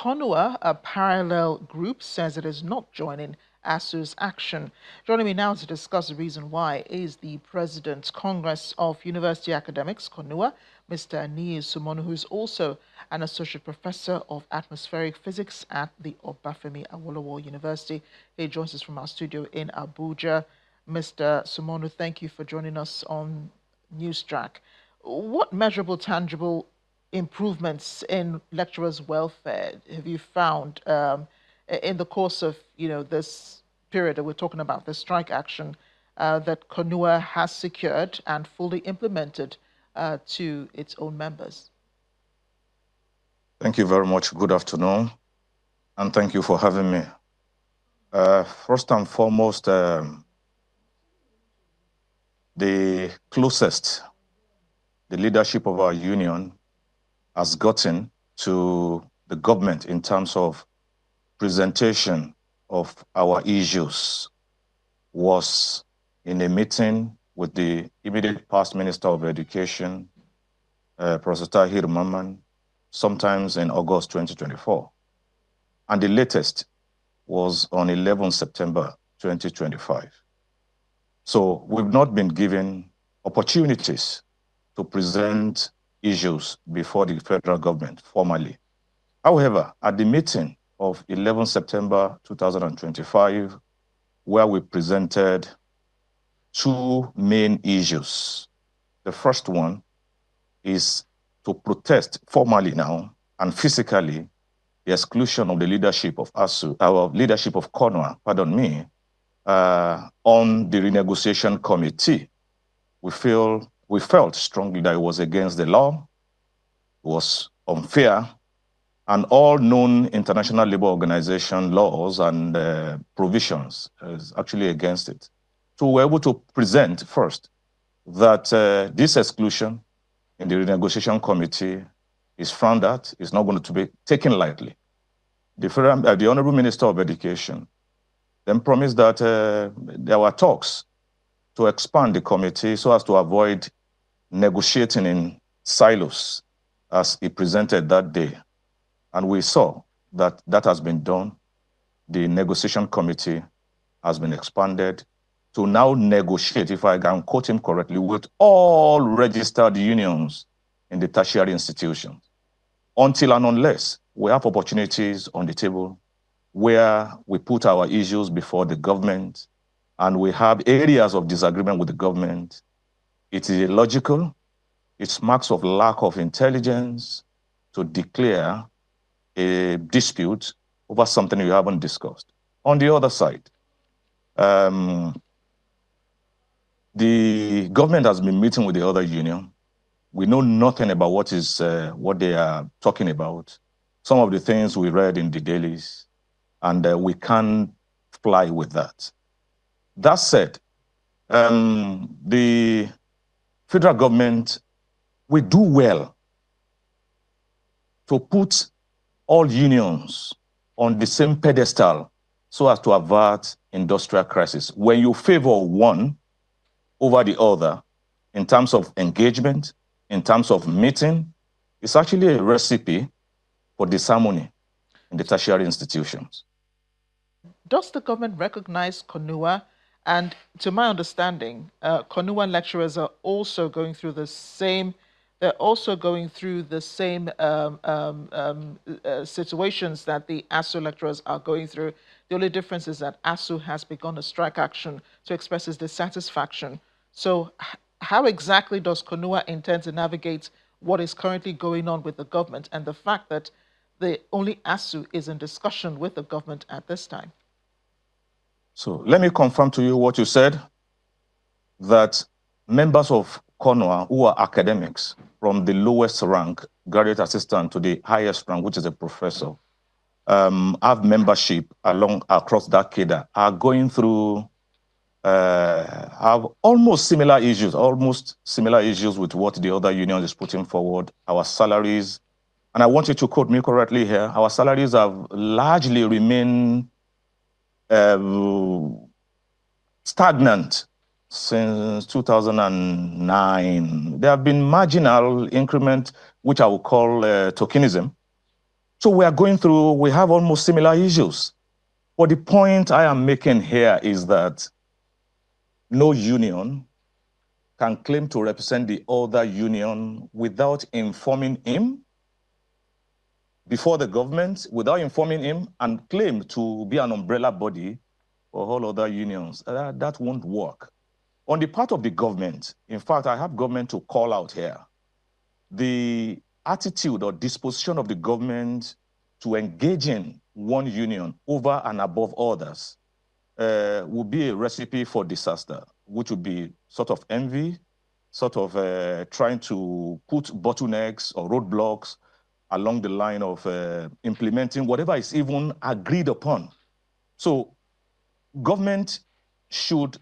Conua, a parallel group, says it is not joining ASUU's action. Joining me now to discuss the reason why is the President Congress of University Academics, Conua, Mr. Aniyi Sumonu, who is also an Associate Professor of Atmospheric Physics at the Obafemi Awolowo University. He joins us from our studio in Abuja. Mr. Sumonu, thank you for joining us on Newstrack. What measurable, tangible improvements in lecturers' welfare have you found in the course of this period that we're talking about, the strike action that Conua has secured and fully implemented to its own members? Thank you very much. Good afternoon, and thank you for having me. First and foremost, the closest the leadership of our union has gotten to the government in terms of presentation of our issues was in a meeting with the immediate past Minister of Education, Professor Tahir Mamman, sometimes in August 2024. And the latest was on 11 September 2025. So we've not been given opportunities to present issues before the federal government formally. However, at the meeting of 11 September 2025, where we presented two main issues. The first one is to protest formally now and physically the exclusion of the leadership of ASUU, our leadership of Conua, pardon me, on the renegotiation committee. We felt strongly that it was against the law, it was unfair, and all known international labor organization laws and provisions is actually against it. So we're able to present first that this exclusion in the renegotiation committee is frowned at, is not going to be taken lightly. The Honorable Minister of Education then promised that there were talks to expand the committee so as to avoid negotiating in silos as he presented that day. And we saw that that has been done. The negotiation committee has been expanded to now negotiate, if I can quote him correctly, with all registered unions in the tertiary institutions, until and unless we have opportunities on the table where we put our issues before the government and we have areas of disagreement with the government. It is illogical, it's marks of lack of intelligence to declare a dispute over something you haven't discussed. On the other side, the government has been meeting with the other union. We know nothing about what they are talking about. Some of the things we read in the dailies, and we can't fly with that. That said, the federal government, we do well to put all unions on the same pedestal so as to avert industrial crisis. When you favor one over the other in terms of engagement, in terms of meeting, it's actually a recipe for disharmony in the tertiary institutions. Does the government recognize Conua? And to my understanding, Conua lecturers are also going through the same situations that the ASUU lecturers are going through. The only difference is that ASUU has begun a strike action to express its dissatisfaction. So how exactly does Conua intend to navigate what is currently going on with the government and the fact that the only ASUU is in discussion with the government at this time? So let me confirm to you what you said, that members of Conua who are academics from the lowest rank, graduate assistant, to the highest rank, which is a professor, have membership across that cadre, are going through, have almost similar issues with what the other union is putting forward. Our salaries, and I want you to quote me correctly here, our salaries have largely remained stagnant since 2009. There have been marginal increment, which I will call tokenism, So we have almost similar issues. But the point I am making here is that no union can claim to represent the other union without informing him before the government, without informing him, and claim to be an umbrella body for all other unions. That won't work. On the part of the government, in fact, I have government to call out here. The attitude or disposition of the government to engage in one union over and above others would be a recipe for disaster, which would be sort of envy, sort of trying to put bottlenecks or roadblocks along the line of implementing whatever is even agreed upon. So government should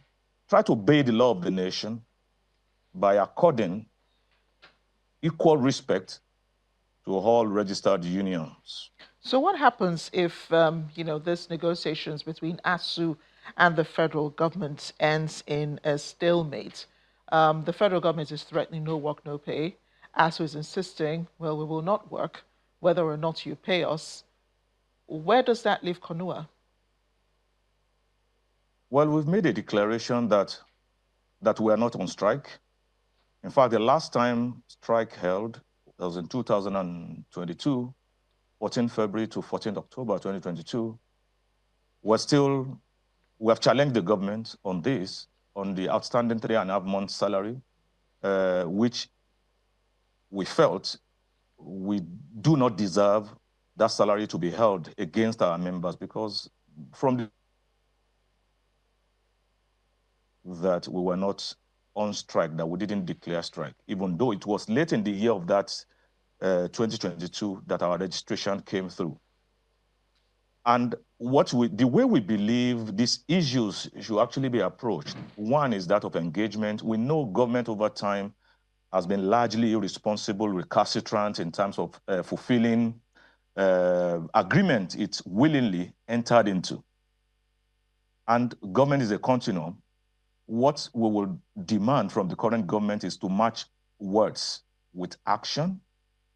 try to obey the law of the nation by according equal respect to all registered unions. So what happens if, this negotiations between ASUU and the federal government ends in a stalemate? The federal government is threatening no work, no pay. ASUU is insisting, well, we will not work, whether or not you pay us. Where does that leave Conua? Well, we've made a declaration that we are not on strike. In fact, the last time strike held was in 2022, 14 February to 14 October 2022. We have challenged the government on this, on the outstanding 3.5 months salary, which we felt we do not deserve that salary to be held against our members, because that we were not on strike, that we didn't declare strike, even though it was late in the year of that 2022 that our registration came through. And the way we believe these issues should actually be approached, one is that of engagement. We know government over time has been largely irresponsible, recalcitrant in terms of fulfilling agreement it willingly entered into. And government is a continuum. What we will demand from the current government is to match words with action.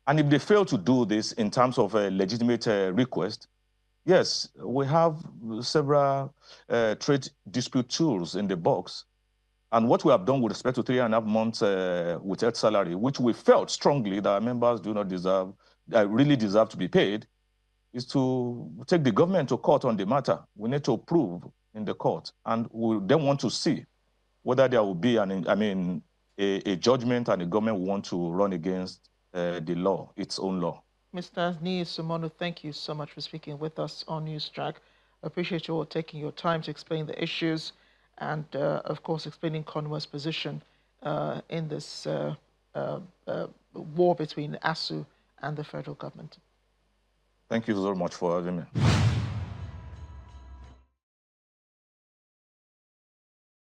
And if they fail to do this in terms of a legitimate request, yes, we have several trade dispute tools in the box. And what we have done with respect to 3.5 months without salary, which we felt strongly that our members do not deserve, really deserve to be paid, is to take the government to court on the matter. We need to prove in the court. And we then want to see whether there will be a judgment and the government will want to run against the law, its own law. Mr. Sumonu, thank you so much for speaking with us on News Track. I appreciate you all taking your time to explain the issues and, of course, explaining Conua's position in this war between ASUU and the federal government. Thank you so much for having me.